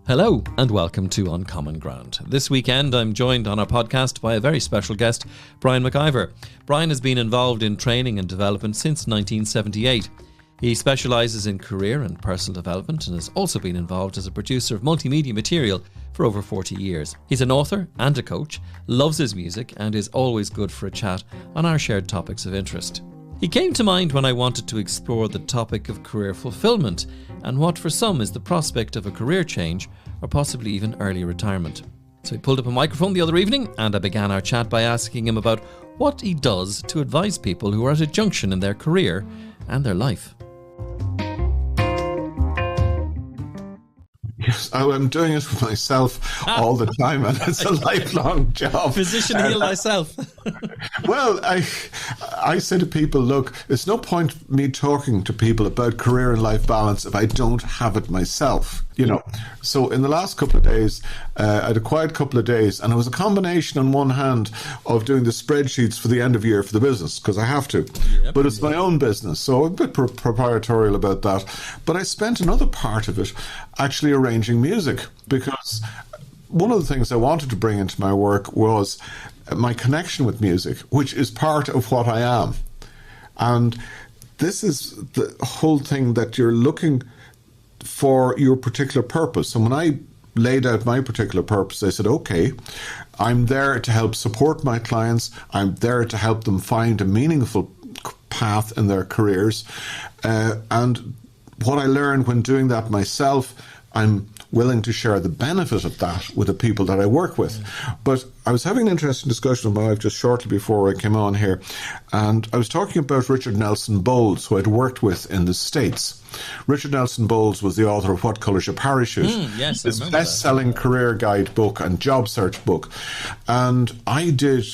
Hello and welcome to Uncommon Ground. This weekend I'm joined on our podcast by a very special guest, Brian McIvor. Brian has been involved in training and development since 1978. He specialises in career and personal development and has also been involved as a producer of multimedia material for over 40 years. He's an author and a coach, loves his music and is always good for a chat on our shared topics of interest. He came to mind when I wanted to explore the topic of career fulfilment and what for some is the prospect of a career change or possibly even early retirement. So he pulled up a microphone the other evening and I began our chat by asking him about what he does to advise people who are at a junction in their career and their life. Yes, I'm doing it for myself all the time, and it's a lifelong job. Physician heal thyself. Well, I say to people, look, there's no point me talking to people about career and life balance if I don't have it myself. You know, so in the last couple of days, I had a quiet couple of days, and it was a combination on one hand of doing the spreadsheets for the end of year for the business, because I have to, but it's my own business, so I'm a bit proprietorial about that. But I spent another part of it actually arranging music, because one of the things I wanted to bring into my work was my connection with music, which is part of what I am. And this is the whole thing, that you're looking for your particular purpose. And when I laid out my particular purpose, I said, okay, I'm there to help support my clients. I'm there to help them find a meaningful path in their careers. And what I learned when doing that myself, I'm willing to share the benefit of that with the people that I work with. But I was having an interesting discussion with my wife just shortly before I came on here, and I was talking about Richard Nelson Bowles, who I'd worked with in the States. Richard Nelson Bowles was the author of What Colour's Your Parachute? Yes, his best-selling career guide book and job search book. And I did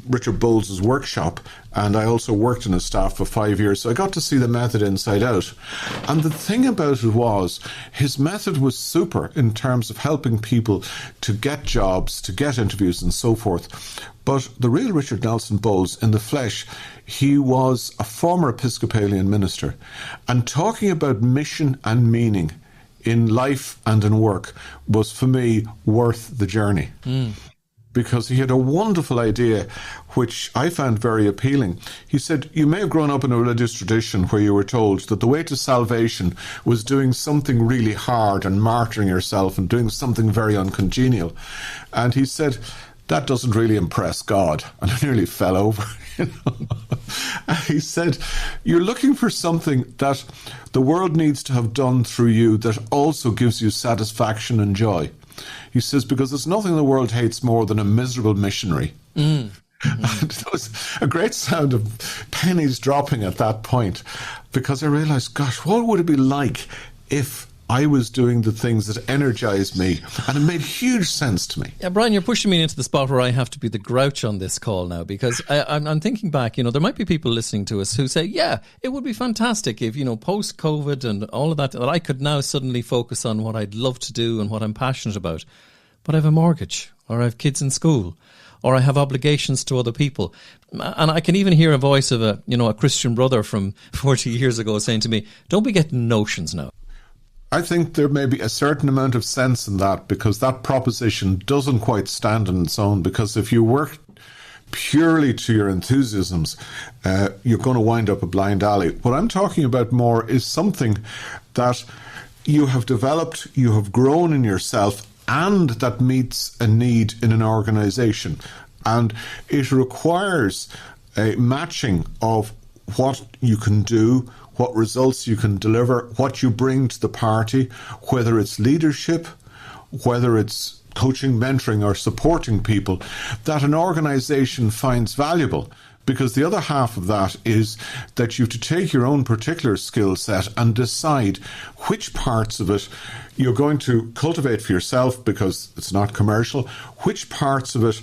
Richard Bowles' workshop, and I also worked in his staff for 5 years, so I got to see the method inside out. And the thing about it was, his method was super in terms of helping people to get jobs, to get interviews and so forth. But the real Richard Nelson Bowles in the flesh, he was a former Episcopalian minister, and talking about mission and meaning in life and in work was for me worth the journey. Because he had a wonderful idea, which I found very appealing. He said, you may have grown up in a religious tradition where you were told that the way to salvation was doing something really hard and martyring yourself and doing something very uncongenial. And he said, that doesn't really impress God. And I nearly fell over. He said, you're looking for something that the world needs to have done through you that also gives you satisfaction and joy. He says, because there's nothing the world hates more than a miserable missionary. And there was a great sound of pennies dropping at that point, because I realised, gosh, what would it be like if I was doing the things that energised me? And it made huge sense to me. Yeah, Brian, you're pushing me into the spot where I have to be the grouch on this call now, because I'm thinking back, there might be people listening to us who say, yeah, it would be fantastic if, post-COVID and all of that I could now suddenly focus on what I'd love to do and what I'm passionate about. But I have a mortgage, or I have kids in school, or I have obligations to other people. And I can even hear a voice of a Christian brother from 40 years ago saying to me, don't be getting notions now. I think there may be a certain amount of sense in that, because that proposition doesn't quite stand on its own. Because if you work purely to your enthusiasms, you're going to wind up a blind alley. What I'm talking about more is something that you have developed, you have grown in yourself, and that meets a need in an organisation. And it requires a matching of what you can do, what results you can deliver, what you bring to the party, whether it's leadership, whether it's coaching, mentoring or supporting people, that an organisation finds valuable. Because the other half of that is that you have to take your own particular skill set and decide which parts of it you're going to cultivate for yourself because it's not commercial, which parts of it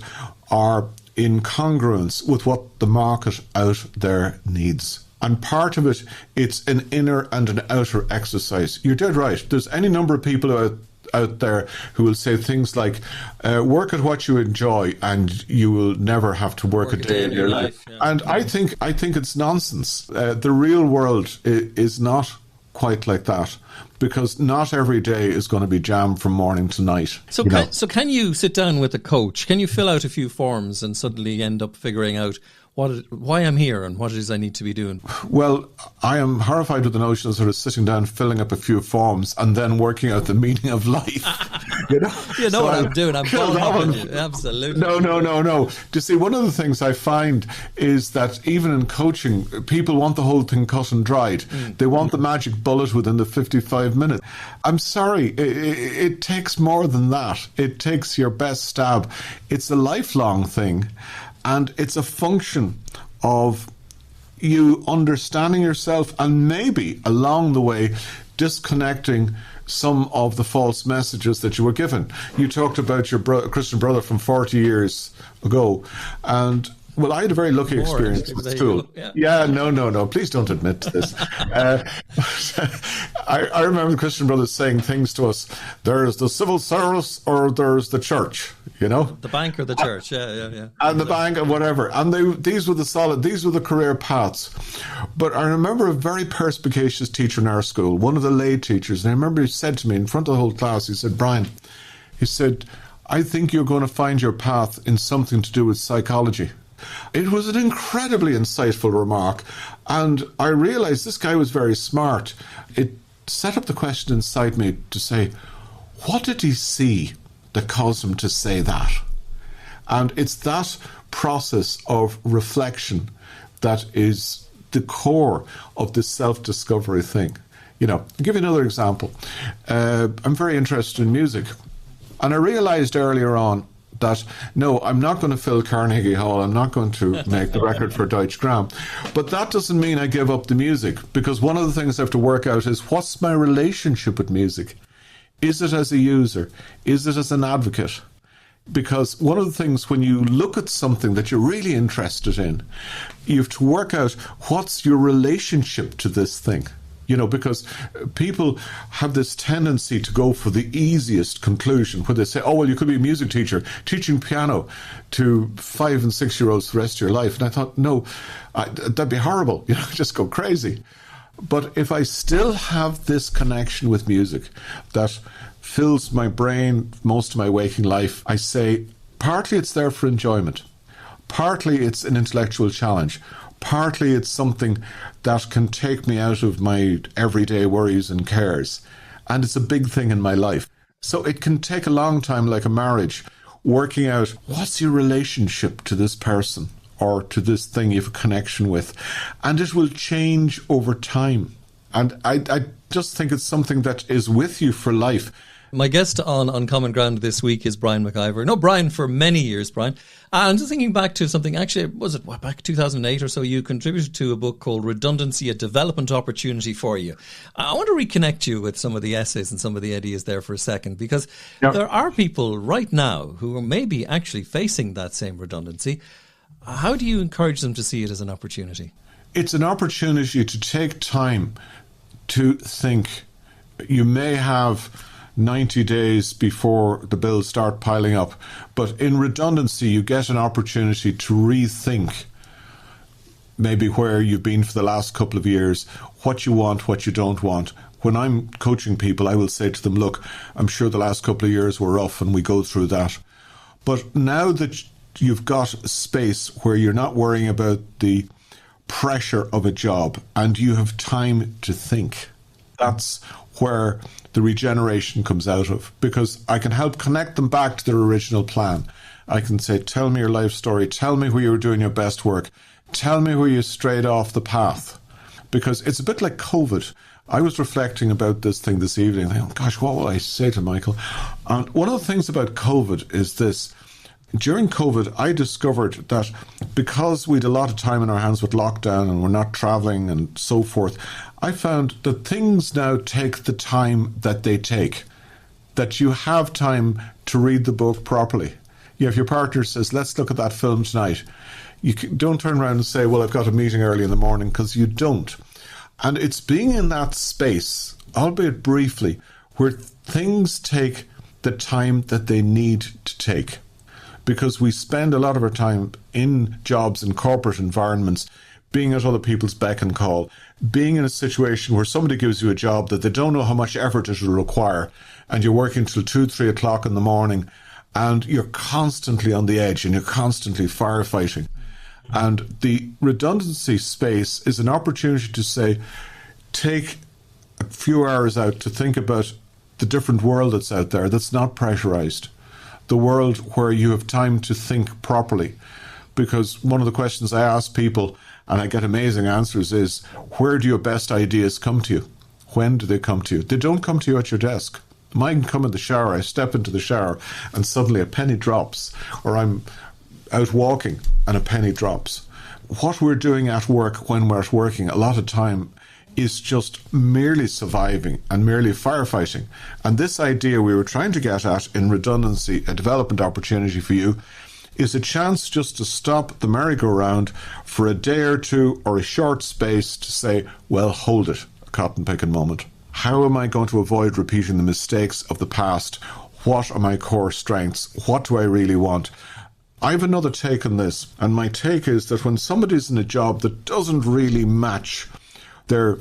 are in congruence with what the market out there needs. And part of it, it's an inner and an outer exercise. You're dead right. There's any number of people out there who will say things like, work at what you enjoy and you will never have to work a day in your life. Yeah. And I think it's nonsense. The real world is not quite like that, because not every day is going to be jam from morning to night. So can you sit down with a coach? Can you fill out a few forms and suddenly end up figuring out why I'm here and what it is I need to be doing? Well, I am horrified with the notion of sort of sitting down, filling up a few forms and then working out the meaning of life. You know what I'm doing. I'm following up on you. Absolutely. No. You see, one of the things I find is that even in coaching, people want the whole thing cut and dried. They want the magic bullet within the 55 minutes. I'm sorry, it takes more than that. It takes your best stab. It's a lifelong thing. And it's a function of you understanding yourself and maybe along the way disconnecting some of the false messages that you were given. You talked about your Christian brother from 40 years ago, and well, I had a very lucky experience with school. No. Please don't admit to this. I remember the Christian brothers saying things to us. There's the civil service or there's the church, you know? The bank or the church, yeah. And the bank and whatever. And these were the career paths. But I remember a very perspicacious teacher in our school, one of the lay teachers, and I remember he said to me in front of the whole class, he said, Brian, he said, I think you're going to find your path in something to do with psychology. It was an incredibly insightful remark, and I realised this guy was very smart. It set up the question inside me to say, what did he see that caused him to say that? And it's that process of reflection that is the core of this self-discovery thing. You know, I'll give you another example. I'm very interested in music, and I realised earlier on that, no, I'm not going to fill Carnegie Hall, I'm not going to make the record for Deutsche Grammophon. But that doesn't mean I give up the music, because one of the things I have to work out is, what's my relationship with music? Is it as a user? Is it as an advocate? Because one of the things, when you look at something that you're really interested in, you have to work out, what's your relationship to this thing? You know, because people have this tendency to go for the easiest conclusion, where they say, oh, well, you could be a music teacher teaching piano to 5 and 6 year olds for the rest of your life. And I thought, no, that'd be horrible. You know, just go crazy. But if I still have this connection with music that fills my brain most of my waking life, I say, partly it's there for enjoyment. Partly it's an intellectual challenge. Partly it's something that can take me out of my everyday worries and cares. And it's a big thing in my life. So it can take a long time, like a marriage, working out, what's your relationship to this person or to this thing you have a connection with? And it will change over time. And I just think it's something that is with you for life. My guest on Uncommon Ground this week is Brian McIvor. No, Brian for many years, Brian. I'm just thinking back to something, actually, back 2008 or so, you contributed to a book called Redundancy, a Development Opportunity for You. I want to reconnect you with some of the essays and some of the ideas there for a second, because there are people right now who are maybe actually facing that same redundancy. How do you encourage them to see it as an opportunity? It's an opportunity to take time to think. You may have 90 days before the bills start piling up. But in redundancy, you get an opportunity to rethink maybe where you've been for the last couple of years, what you want, what you don't want. When I'm coaching people, I will say to them, look, I'm sure the last couple of years were rough and we go through that. But now that you've got space where you're not worrying about the pressure of a job and you have time to think, that's where the regeneration comes out of, because I can help connect them back to their original plan. I can say, tell me your life story, tell me where you were doing your best work, tell me where you strayed off the path. Because it's a bit like COVID. I was reflecting about this thing this evening, thinking, oh gosh, what will I say to Michael? And one of the things about COVID is this. During COVID, I discovered that because we had a lot of time in our hands with lockdown and we're not travelling and so forth, I found that things now take the time that they take, that you have time to read the book properly. If your partner says, let's look at that film tonight, you don't turn around and say, well, I've got a meeting early in the morning, because you don't. And it's being in that space, albeit briefly, where things take the time that they need to take. Because we spend a lot of our time in jobs in corporate environments, being at other people's beck and call, being in a situation where somebody gives you a job that they don't know how much effort it will require, and you're working till 2, 3 o'clock in the morning, and you're constantly on the edge and you're constantly firefighting. And the redundancy space is an opportunity to say, take a few hours out to think about the different world that's out there that's not pressurized, the world where you have time to think properly. Because one of the questions I ask people, and I get amazing answers, is where do your best ideas come to you? When do they come to you? They don't come to you at your desk. Mine come in the shower. I step into the shower and suddenly a penny drops, or I'm out walking and a penny drops. What we're doing at work when we're at working a lot of time is just merely surviving and merely firefighting. And this idea we were trying to get at in redundancy, a development opportunity for you, is a chance just to stop the merry-go-round for a day or two or a short space to say, well, hold it, a cotton-picking moment. How am I going to avoid repeating the mistakes of the past? What are my core strengths? What do I really want? I have another take on this, and my take is that when somebody's in a job that doesn't really match their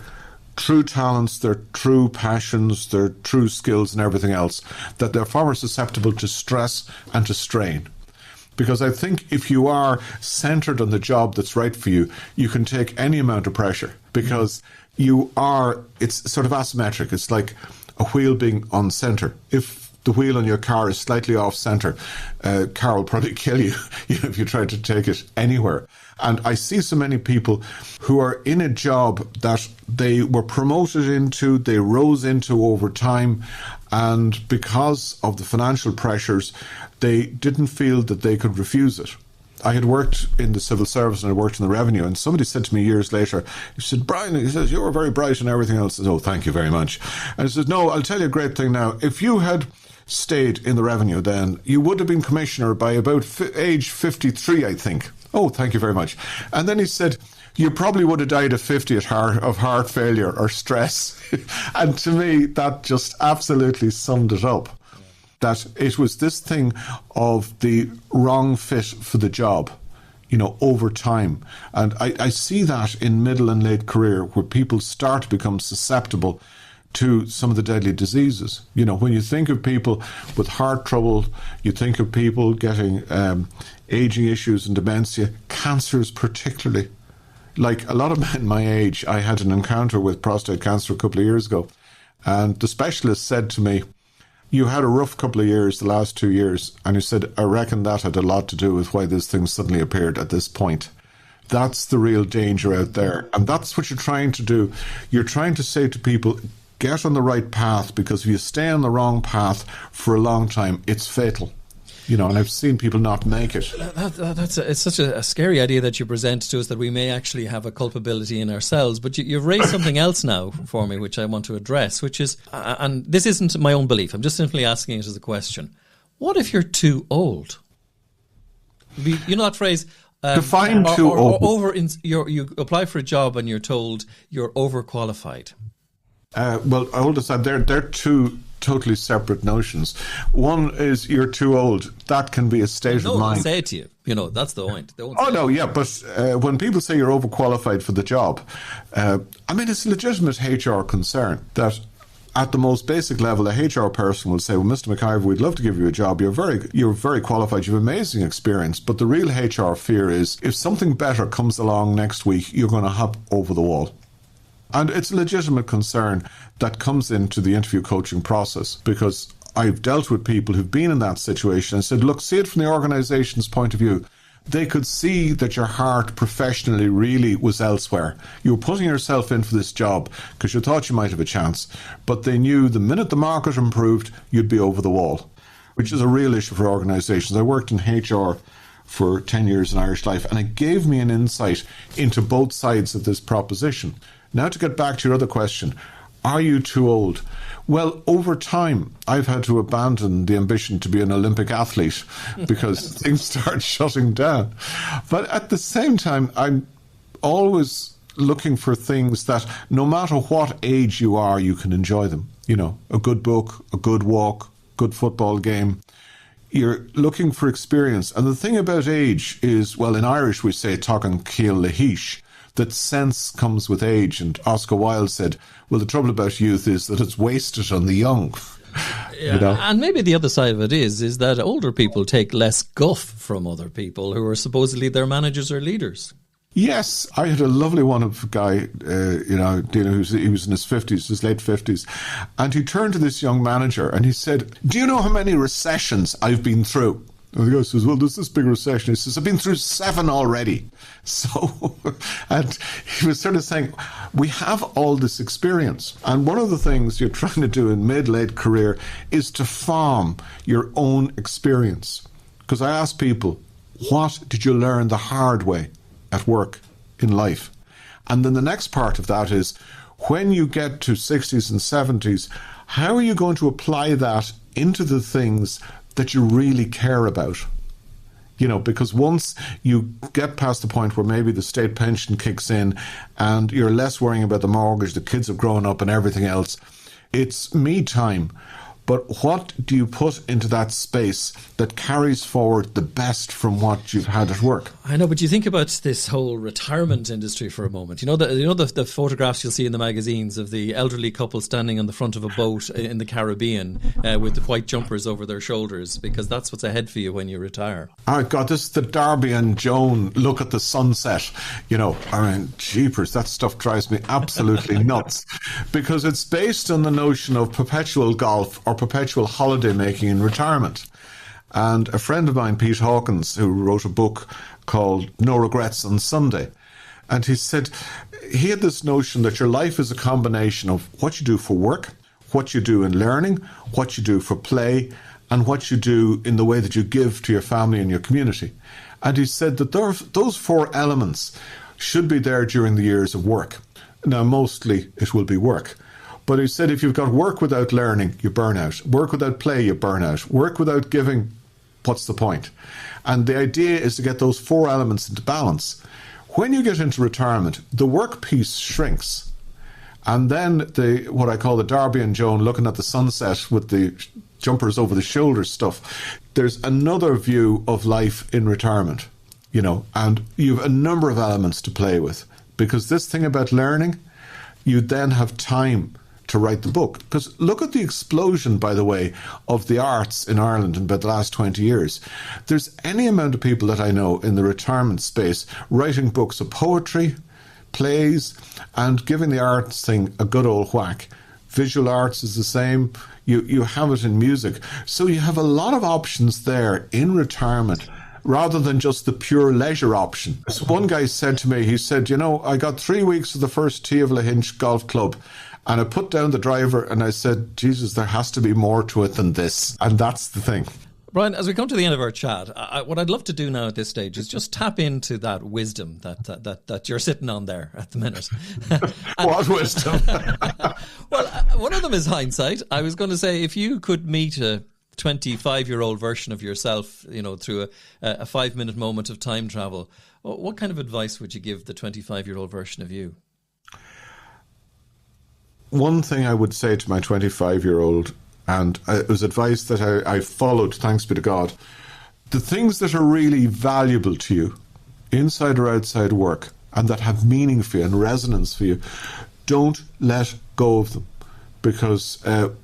true talents, their true passions, their true skills and everything else, that they're far more susceptible to stress and to strain. Because I think if you are centred on the job that's right for you, you can take any amount of pressure, because it's sort of asymmetric. It's like a wheel being on centre. If the wheel on your car is slightly off centre, car will probably kill you, if you try to take it anywhere. And I see so many people who are in a job that they were promoted into, they rose into over time, and because of the financial pressures, they didn't feel that they could refuse it. I had worked in the civil service and I worked in the revenue, and somebody said to me years later, he said, Brian, he says, you were very bright and everything else. I said, oh, thank you very much. And he says, no, I'll tell you a great thing now. If you had stayed in the revenue then, you would have been commissioner by about age 53, I think. Oh, thank you very much. And then he said, you probably would have died at 50 of heart failure or stress. And to me, that just absolutely summed it up. That it was this thing of the wrong fit for the job, over time. And I see that in middle and late career, where people start to become susceptible to some of the deadly diseases. When you think of people with heart trouble, you think of people getting aging issues and dementia, cancers particularly. Like a lot of men my age, I had an encounter with prostate cancer a couple of years ago, and the specialist said to me, you had a rough couple of years, the last 2 years, and he said, I reckon that had a lot to do with why this thing suddenly appeared at this point. That's the real danger out there, and that's what you're trying to do. You're trying to say to people, get on the right path, because if you stay on the wrong path for a long time, it's fatal. And I've seen people not make it. It's such a scary idea that you present to us, that we may actually have a culpability in ourselves. But you've raised something else now for me, which I want to address, which is, and this isn't my own belief, I'm just simply asking it as a question. What if you're too old? That phrase... Define too old. You apply for a job and you're told you're overqualified. Well, hold aside, they're two totally separate notions. One is you're too old. That can be a state of mind. They'll say it to you. That's the point. But when people say you're overqualified for the job, it's a legitimate HR concern that at the most basic level, a HR person will say, well, Mr. McIvor, we'd love to give you a job. You're very qualified. You have amazing experience. But the real HR fear is if something better comes along next week, you're going to hop over the wall. And it's a legitimate concern that comes into the interview coaching process, because I've dealt with people who've been in that situation and said, look, see it from the organisation's point of view. They could see that your heart professionally really was elsewhere. You were putting yourself in for this job because you thought you might have a chance, but they knew the minute the market improved, you'd be over the wall, which is a real issue for organisations. I worked in HR for 10 years in Irish Life, and it gave me an insight into both sides of this proposition. Now to get back to your other question, are you too old? Well, over time, I've had to abandon the ambition to be an Olympic athlete because things start shutting down. But at the same time, I'm always looking for things that no matter what age you are, you can enjoy them. A good book, a good walk, good football game. You're looking for experience. And the thing about age is, well, in Irish we say, Tagan Ciel Lahish. that sense comes with age. And Oscar Wilde said, well, the trouble about youth is that it's wasted on the young. Yeah. You know? And maybe the other side of it is that older people take less guff from other people who are supposedly their managers or leaders. Yes, I had a lovely one of a guy, he was in his 50s, his late 50s, and he turned to this young manager and he said, do you know how many recessions I've been through? And the guy says, well, there's this big recession. He says, I've been through 7 already. So, and he was sort of saying, we have all this experience. And one of the things you're trying to do in mid-late career is to farm your own experience. Because I ask people, what did you learn the hard way at work in life? And then the next part of that is, when you get to 60s and 70s, how are you going to apply that into the things that you really care about? You know, because once you get past the point where maybe the state pension kicks in and you're less worrying about the mortgage, the kids have grown up and everything else, it's me time. But what do you put into that space that carries forward the best from what you've had at work? I know, but you think about this whole retirement industry for a moment. You know the photographs you'll see in the magazines of the elderly couple standing on the front of a boat in the Caribbean with the white jumpers over their shoulders, because that's what's ahead for you when you retire. Oh God, this is the Darby and Joan look at the sunset. You know, I mean, jeepers, that stuff drives me absolutely nuts, because it's based on the notion of perpetual golf or perpetual holiday making in retirement. And a friend of mine, Pete Hawkins, who wrote a book called No Regrets on Sunday, and he said he had this notion that your life is a combination of what you do for work, what you do in learning, what you do for play, and what you do in the way that you give to your family and your community. And he said that those 4 elements should be there during the years of work. Now, mostly it will be work. But he said if you've got work without learning, you burn out. Work without play, you burn out. Work without giving, what's the point? And the idea is to get those 4 elements into balance. When you get into retirement, the work piece shrinks. And then what I call the Darby and Joan looking at the sunset with the jumpers over the shoulders stuff, there's another view of life in retirement, you know, and you've a number of elements to play with. Because this thing about learning, you then have time to write the book. Because look at the explosion, by the way, of the arts in Ireland in about the last 20 years. There's any amount of people that I know in the retirement space writing books of poetry, plays, and giving the arts thing a good old whack. Visual arts is the same. You have it in music. So you have a lot of options there in retirement, rather than just the pure leisure option. So one guy said to me, he said, you know, I got 3 weeks of the first tee of Lahinch Golf Club, and I put down the driver and I said, Jesus, there has to be more to it than this. And that's the thing. Brian, as we come to the end of our chat, what I'd love to do now at this stage is just tap into that wisdom that you're sitting on there at the minute. What wisdom? Well, one of them is hindsight. I was going to say, if you could meet a 25-year-old version of yourself, you know, through a 5-minute moment of time travel, what kind of advice would you give the 25-year-old version of you? One thing I would say to my 25-year-old, and it was advice that I followed, thanks be to God, the things that are really valuable to you, inside or outside work, and that have meaning for you and resonance for you, don't let go of them. Because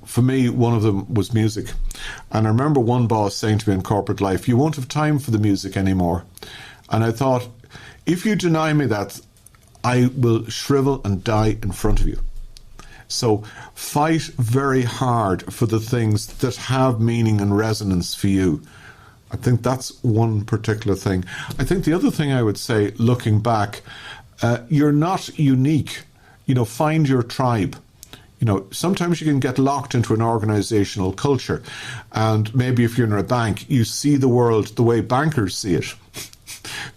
for me, one of them was music. And I remember one boss saying to me in corporate life, you won't have time for the music anymore. And I thought, if you deny me that, I will shrivel and die in front of you. So fight very hard for the things that have meaning and resonance for you. I think that's one particular thing. I think the other thing I would say, looking back, you're not unique. You know, find your tribe. You know, sometimes you can get locked into an organizational culture, and maybe if you're in a bank, you see the world the way bankers see it.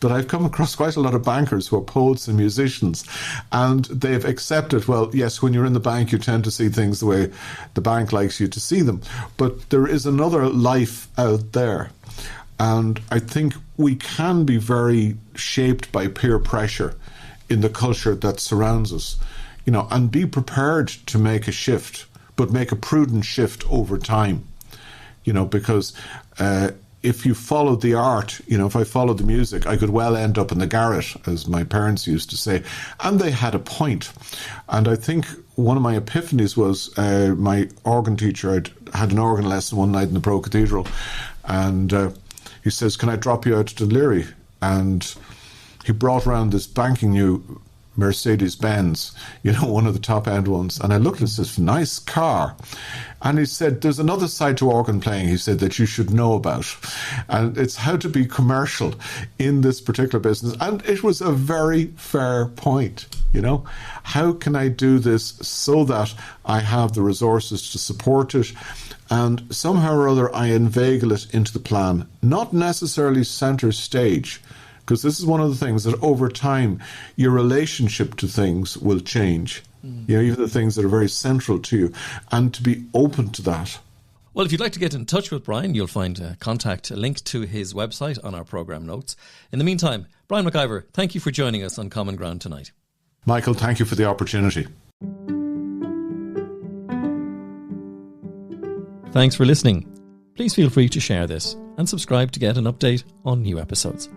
But I've come across quite a lot of bankers who are poets and musicians, and they've accepted, well, yes, when you're in the bank, you tend to see things the way the bank likes you to see them. But there is another life out there. And I think we can be very shaped by peer pressure in the culture that surrounds us, you know, and be prepared to make a shift, but make a prudent shift over time, you know, because if you followed the art, if I followed the music, I could well end up in the garret, as my parents used to say. And they had a point. And I think one of my epiphanies was my organ teacher. I'd had an organ lesson one night in the Pro Cathedral, and he says, "Can I drop you out to Leary?" And he brought around this banking new Mercedes-Benz, one of the top-end ones. And I looked at this nice car. And he said, "There's another side to organ playing," he said, "that you should know about. And it's how to be commercial in this particular business." And it was a very fair point, How can I do this so that I have the resources to support it? And somehow or other, I inveigle it into the plan. Not necessarily centre stage, because this is one of the things that over time, your relationship to things will change. Even the things that are very central to you, and to be open to that. Well, if you'd like to get in touch with Brian, you'll find a link to his website on our programme notes. In the meantime, Brian McIvor, thank you for joining us on Common Ground tonight. Michael, thank you for the opportunity. Thanks for listening. Please feel free to share this and subscribe to get an update on new episodes.